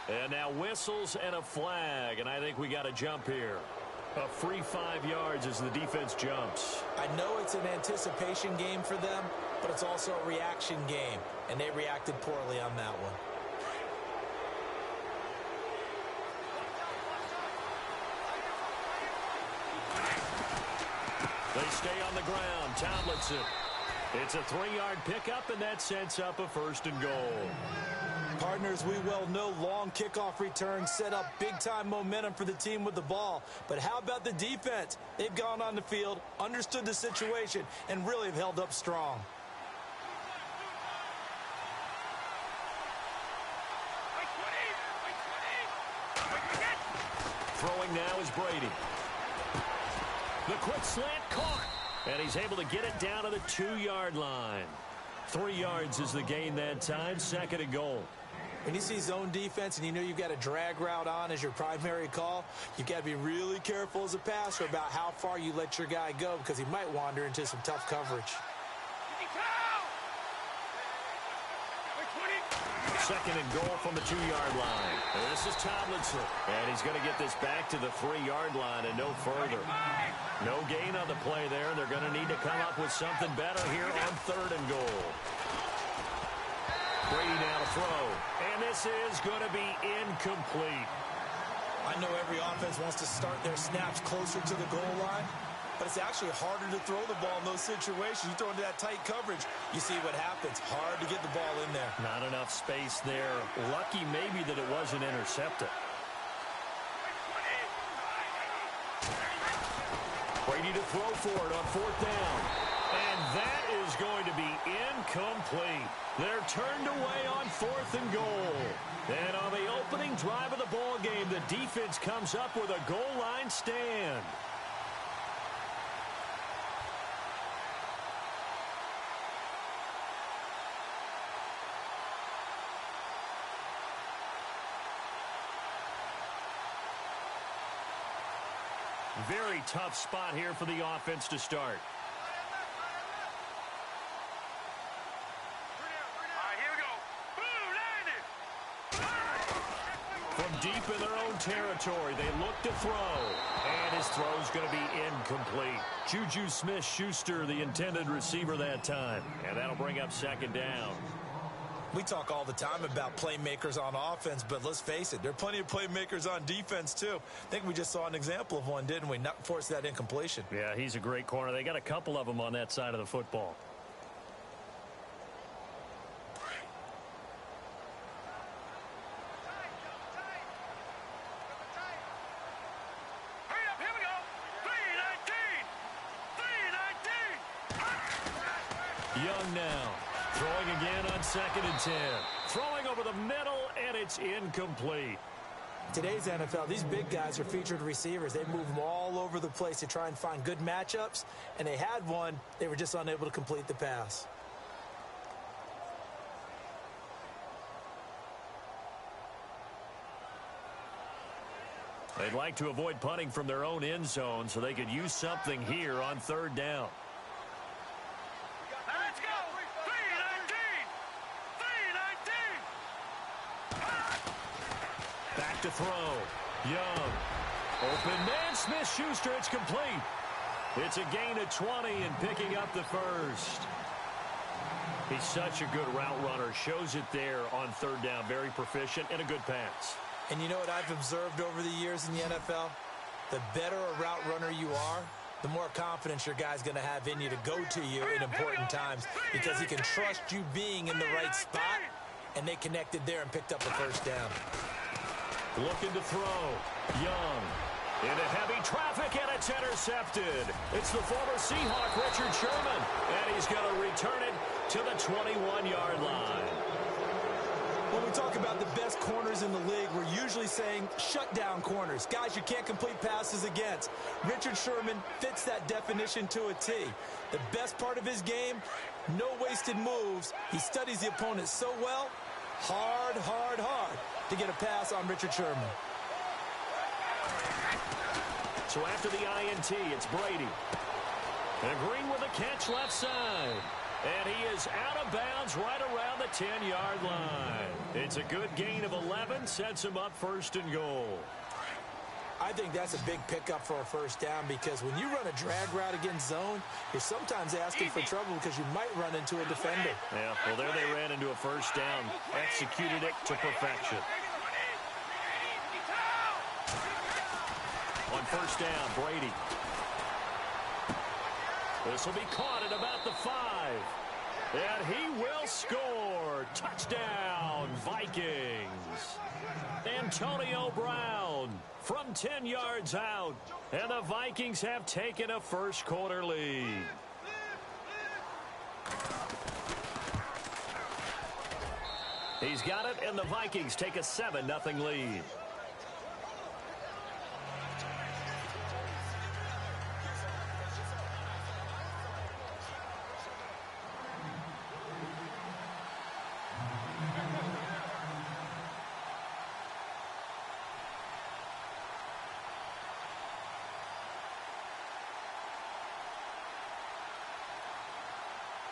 And now whistles and a flag, and I think we got a jump here. A free 5 yards as the defense jumps. I know it's an anticipation game for them, but it's also a reaction game, and they reacted poorly on that one. They stay on the ground. Tomlinson. It's a 3-yard pickup, and that sets up a 1st and goal. Partners, we well know long kickoff returns set up big-time momentum for the team with the ball. But how about the defense? They've gone on the field, understood the situation, and really have held up strong. Throwing now is Brady. The quick slant caught, and he's able to get it down to the 2-yard line. 3 yards is the gain that time, 2nd and goal. When you see zone defense and you know you've got a drag route on as your primary call, you've got to be really careful as a passer about how far you let your guy go because he might wander into some tough coverage. 2nd and goal from the 2-yard line. And this is Tomlinson. And he's going to get this back to the 3-yard line and no further. No gain on the play there. They're going to need to come up with something better here on 3rd and goal. Brady now to throw. And this is going to be incomplete. I know every offense wants to start their snaps closer to the goal line, but it's actually harder to throw the ball in those situations. You throw into that tight coverage, you see what happens. Hard to get the ball in there. Not enough space there. Lucky maybe that it wasn't intercepted. Brady to throw for it on 4th down. And that is going to be incomplete. They're turned away on 4th and goal. And on the opening drive of the ball game, the defense comes up with a goal line stand. Very tough spot here for the offense to start. From deep in their own territory, they look to throw. And his throw's going to be incomplete. Juju Smith-Schuster, the intended receiver that time. And that'll bring up 2nd down. We talk all the time about playmakers on offense, but let's face it, there are plenty of playmakers on defense, too. I think we just saw an example of one, didn't we? Not force that incompletion. Yeah, he's a great corner. They got a couple of them on that side of the football. Young now. Throwing again on 2nd and 10. Throwing over the middle, and it's incomplete. Today's NFL, these big guys are featured receivers. They move them all over the place to try and find good matchups, and they had one. They were just unable to complete the pass. They'd like to avoid punting from their own end zone so they could use something here on 3rd down. To throw. Young. Open man. Smith-Schuster. It's complete. It's a gain of 20 and picking up the 1st. He's such a good route runner. Shows it there on 3rd down. Very proficient and a good pass. And you know what I've observed over the years in the NFL? The better a route runner you are, the more confidence your guy's going to have in you to go to you in important times because he can trust you being in the right spot, and they connected there and picked up the 1st down. Looking to throw. Young. Into heavy traffic, and it's intercepted. It's the former Seahawk, Richard Sherman. And he's going to return it to the 21-yard line. When we talk about the best corners in the league, we're usually saying shutdown corners. Guys you can't complete passes against. Richard Sherman fits that definition to a T. The best part of his game, no wasted moves. He studies the opponent so well. Hard, hard, hard to get a pass on Richard Sherman. So after the INT, it's Brady. And Green with a catch left side. And he is out of bounds right around the 10-yard line. It's a good gain of 11, sets him up first and goal. I think that's a big pickup for a first down because when you run a drag route against zone, you're sometimes asking for trouble because you might run into a defender. Yeah, well, there they ran into a first down, executed it to perfection. On first down, Brady. This will be caught at about the 5. And he will score. Touchdown, Vikings. Antonio Brown from 10 yards out. And the Vikings have taken a first-quarter lead. He's got it, and the Vikings take a 7-0 lead.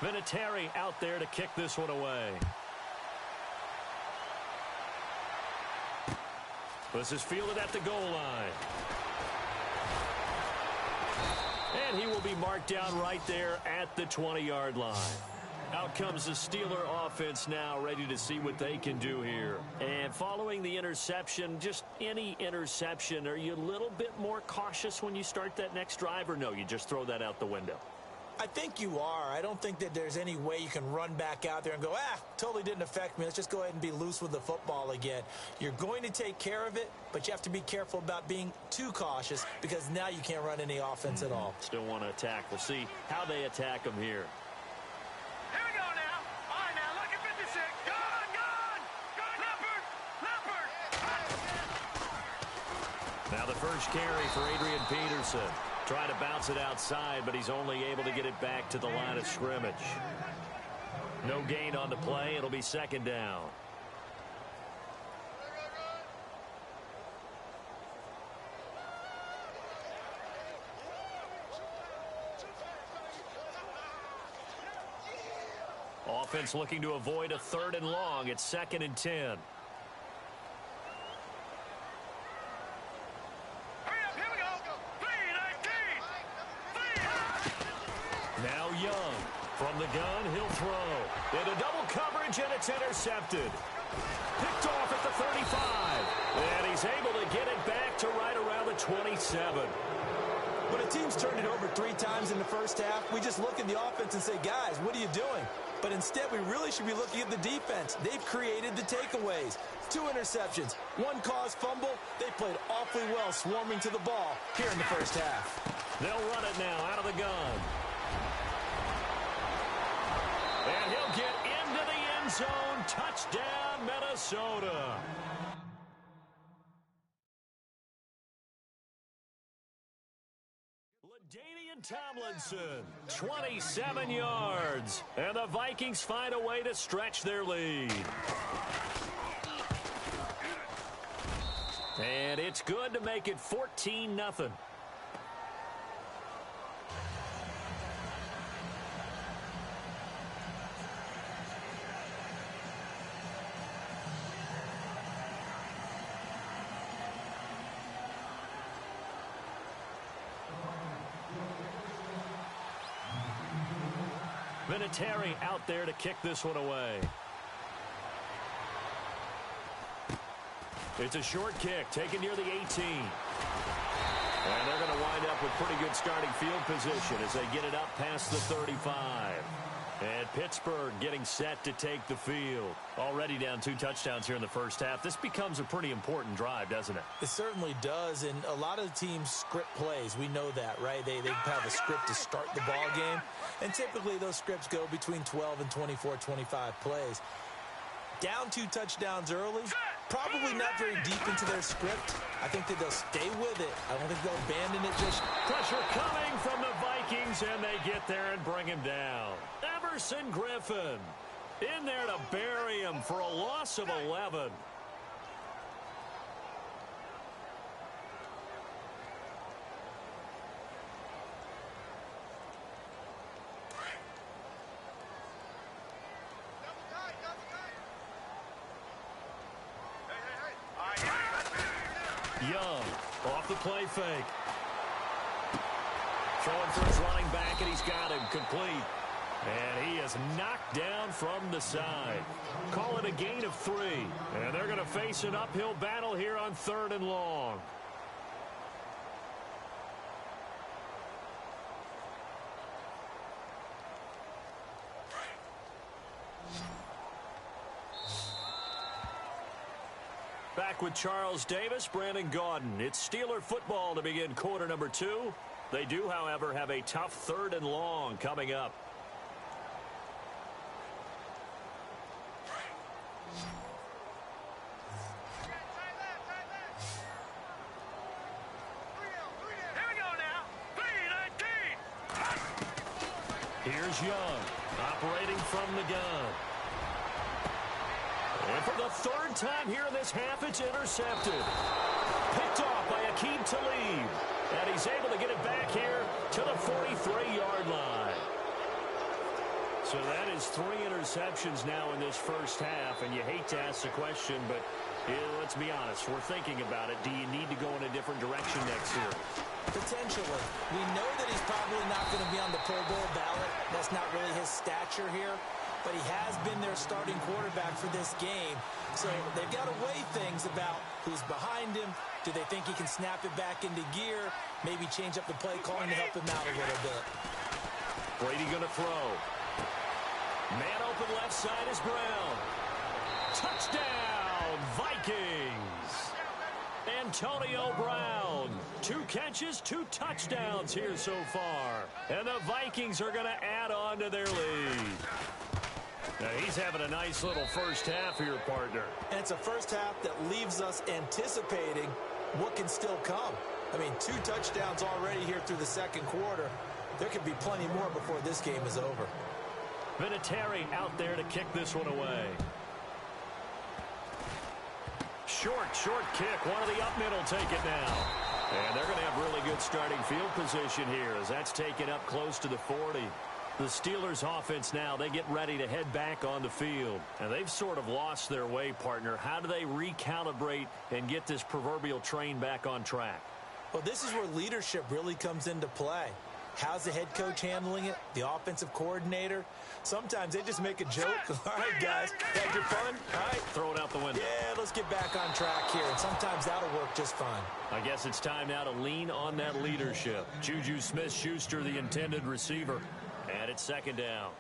Vinatieri out there to kick this one away. This is fielded at the goal line. And he will be marked down right there at the 20-yard line. Out comes the Steeler offense now, ready to see what they can do here. And following the interception, just any interception, are you a little bit more cautious when you start that next drive, or no, you just throw that out the window? I think you are. I don't think that there's any way you can run back out there and go, totally didn't affect me. Let's just go ahead and be loose with the football again. You're going to take care of it, but you have to be careful about being too cautious because now you can't run any offense at all. Still want to attack. We'll see how they attack them here. Here we go now. All right, now look at 56. Gone. Leopard. Now the first carry for Adrian Peterson. Trying to bounce it outside, but he's only able to get it back to the line of scrimmage. No gain on the play. It'll be second down. Offense looking to avoid a 3rd and long. It's 2nd and 10. Now Young from the gun, he'll throw. Into double coverage, and it's intercepted. Picked off at the 35. And he's able to get it back to right around the 27. When a team's turned it over 3 times in the first half, we just look at the offense and say, guys, what are you doing? But instead, we really should be looking at the defense. They've created the takeaways. 2 interceptions, 1 caused fumble. They played awfully well swarming to the ball here in the first half. They'll run it now out of the gun. And he'll get into the end zone. Touchdown, Minnesota. LaDainian Tomlinson, 27 yards. And the Vikings find a way to stretch their lead. And it's good to make it 14-0. Vinatieri out there to kick this one away. It's a short kick taken near the 18. And they're going to wind up with pretty good starting field position as they get it up past the 35. And Pittsburgh getting set to take the field. Already down 2 touchdowns here in the first half. This becomes a pretty important drive, doesn't it? It certainly does, and a lot of teams script plays. We know that, right? They have a script to start the ball game, and typically those scripts go between 12 and 24, 25 plays. Down 2 touchdowns early, probably not very deep into their script. I think that they'll stay with it. I don't think they'll abandon it just. Pressure coming from the Vikings, and they get there and bring him down. Everson Griffin in there to bury him for a loss of 11. Young off the play fake. Throwing for his running back, and he's got him complete. And he is knocked down from the side. Call it a gain of 3. And they're going to face an uphill battle here on 3rd and long. Back with Charles Davis, Brandon Gaudin. It's Steeler football to begin quarter number 2. They do, however, have a tough 3rd and long coming up. Here's Young, operating from the gun. And for the 3rd time here in this half, it's intercepted. Picked off by Aqib Talib. And he's able to get it back here to the 43-yard line. So that is 3 interceptions now in this first half. And you hate to ask the question, but let's be honest. We're thinking about it. Do you need to go in a different direction next year? Potentially. We know that he's probably not going to be on the Pro Bowl ballot. That's not really his stature here. But he has been their starting quarterback for this game. So they've got to weigh things about who's behind him. Do they think he can snap it back into gear? Maybe change up the play calling to help him out a little bit. Brady going to throw. Man open left side is Brown. Touchdown, Vikings. Antonio Brown. 2 catches, 2 touchdowns here so far. And the Vikings are going to add on to their lead. Now he's having a nice little first half here, partner. And it's a first half that leaves us anticipating what can still come. I mean, 2 touchdowns already here through the second quarter. There could be plenty more before this game is over. Vinatieri out there to kick this one away. Short kick. One of the up mid will take it now. And they're going to have really good starting field position here as that's taken up close to the 40. The Steelers offense now, they get ready to head back on the field. And they've sort of lost their way, partner. How do they recalibrate and get this proverbial train back on track? Well, this is where leadership really comes into play. How's the head coach handling it? The offensive coordinator? Sometimes they just make a joke. All right, guys, had your fun? All right. Throw it out the window. Yeah, let's get back on track here. And sometimes that'll work just fine. I guess it's time now to lean on that leadership. Juju Smith-Schuster, the intended receiver. And it's 2nd down.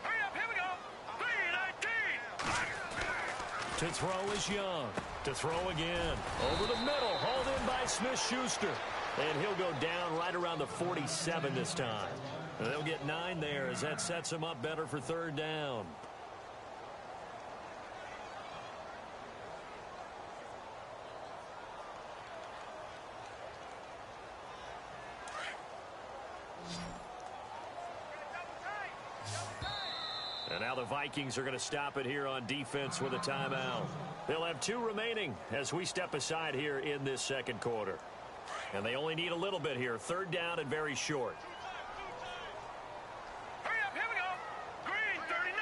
Hurry up, here we go. 3-19. To throw is Young. To throw again. Over the middle. Hauled in by Smith-Schuster. And he'll go down right around the 47 this time. And they'll get 9 there as that sets him up better for 3rd down. And now the Vikings are going to stop it here on defense with a timeout. They'll have 2 remaining as we step aside here in this second quarter. And they only need a little bit here. 3rd down and very short. Hurry up, here we go. Green, 39.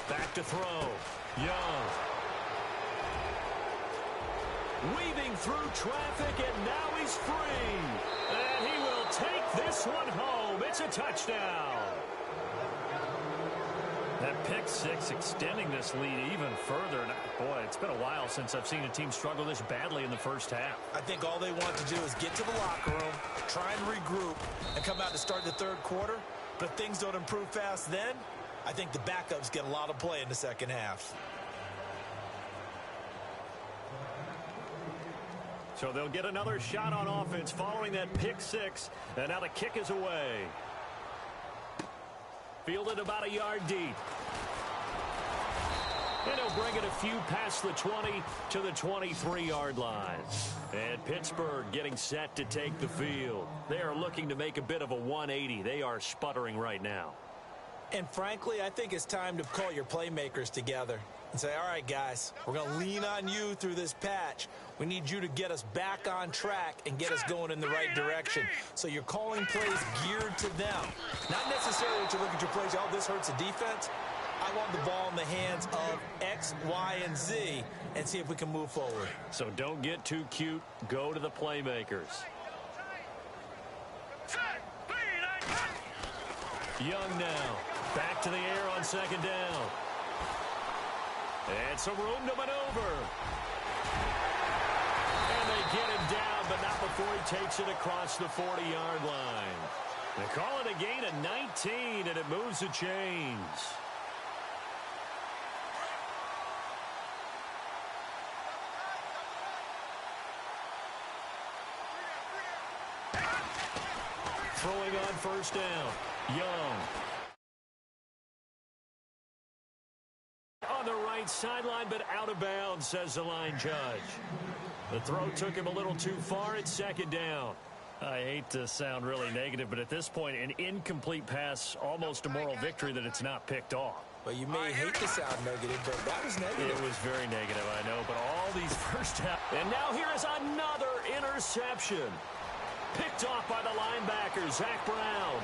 Back to throw. Young. Weaving through traffic, and now he's free. And he will take this one home. It's a touchdown. That pick 6 extending this lead even further. And boy, it's been a while since I've seen a team struggle this badly in the first half. I think all they want to do is get to the locker room, try and regroup, and come out to start the 3rd quarter. But if things don't improve fast then, I think the backups get a lot of play in the second half. So they'll get another shot on offense following that pick 6. And now the kick is away. Fielded about a yard deep. And he'll bring it a few past the 20 to the 23-yard line. And Pittsburgh getting set to take the field. They are looking to make a bit of a 180. They are sputtering right now. And frankly, I think it's time to call your playmakers together and say, all right, guys, we're going to lean on you through this patch. We need you to get us back on track and get us going in the right direction. So you're calling plays geared to them. Not necessarily to look at your plays, oh, this hurts the defense. I want the ball in the hands of X, Y, and Z and see if we can move forward. So don't get too cute. Go to the playmakers. Young now. Back to the air on second down. And some room to maneuver. And they get him down, but not before he takes it across the 40-yard line. They call it a gain of 19, and it moves the chains. Throwing on first down. Young. On the right sideline, but out of bounds, says the line judge. The throw took him a little too far at second down. I hate to sound really negative, but at this point, an incomplete pass, almost a moral victory that it's not picked off. Well, you may hate to sound negative, but that was negative. It was very negative, I know, but all these first half. And now here is another interception. Picked off by the linebacker, Zach Brown.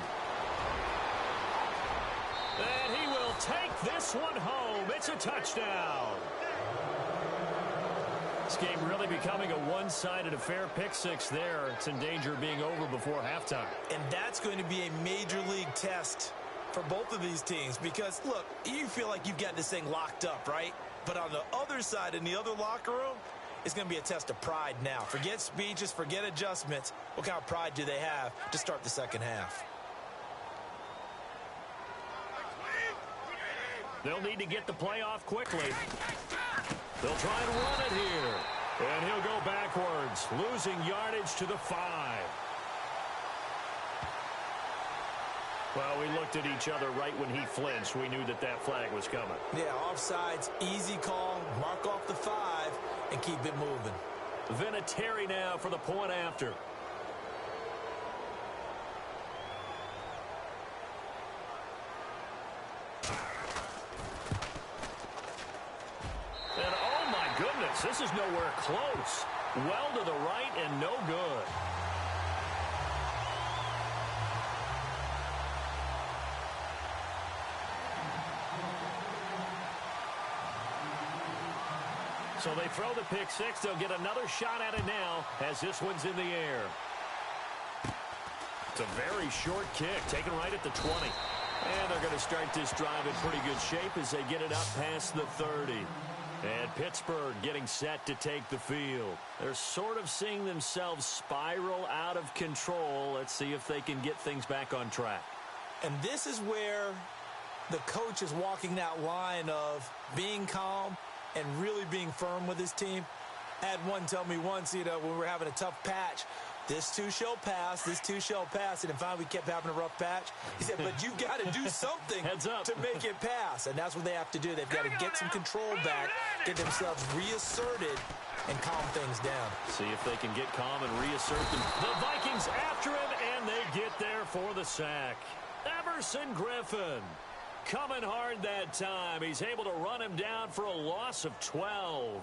And he will take this one home. It's a touchdown. This game really becoming a one-sided affair. Pick six there. It's in danger of being over before halftime. And that's going to be a major league test for both of these teams because, look, you feel like you've got this thing locked up, right? But on the other side, in the other locker room, it's going to be a test of pride now. Forget speeches, forget adjustments. What kind of pride do they have to start the second half? They'll need to get the play off quickly. They'll try and run it here. And he'll go backwards, losing yardage to the 5. Well, we looked at each other right when he flinched. We knew that that flag was coming. Yeah, offsides, easy call, mark off the 5, and keep it moving. Vinatieri now for the point after. And oh my goodness, this is nowhere close. Well to the right and no good. So they throw the pick six. They'll get another shot at it now as this one's in the air. It's a very short kick, taken right at the 20. And they're going to start this drive in pretty good shape as they get it up past the 30. And Pittsburgh getting set to take the field. They're sort of seeing themselves spiral out of control. Let's see if they can get things back on track. And this is where the coach is walking that line of being calm and really being firm with his team. I had one tell me once, when we were having a tough patch, this too shall pass, this too shall pass. And finally, we kept having a rough patch. He said, but you've got to do something to make it pass. And that's what they have to do. They've got to get some control back, get themselves reasserted, and calm things down. See if they can get calm and reassert them. The Vikings after him, and they get there for the sack. Everson Griffin coming hard that time. He's able to run him down for a loss of 12.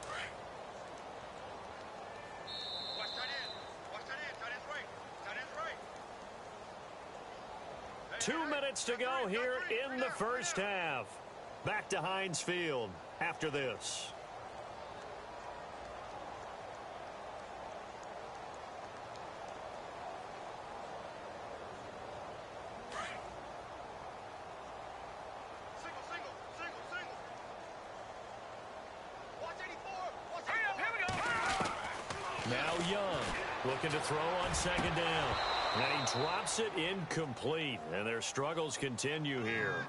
Right. 2 minutes to go here in the first half. Back to Heinz Field after this. Single. Watch 84. Watch 84. Here we go. Now Young looking to throw on second down. And he drops it incomplete. And their struggles continue here.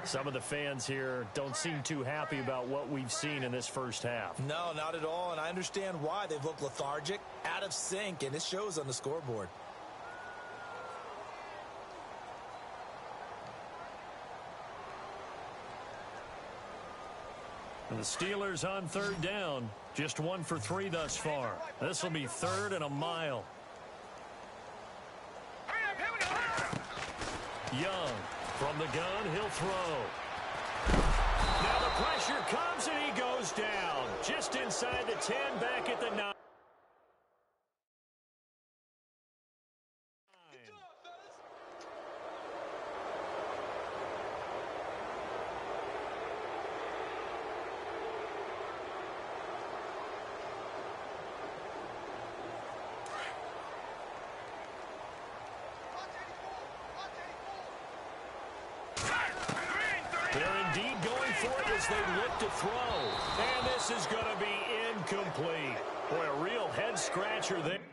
Some of the fans here don't seem too happy about what we've seen in this first half. No, not at all, and I understand why. They've looked lethargic, out of sync, and it shows on the scoreboard. And the Steelers on third down, just 1 for 3 thus far. This will be 3rd and a mile. Young from the gun, he'll throw. Now the pressure comes and he inside the 10, back at the 9. They're indeed going for it as they look to throw. And this is going to be incomplete. Boy, a real head-scratcher there.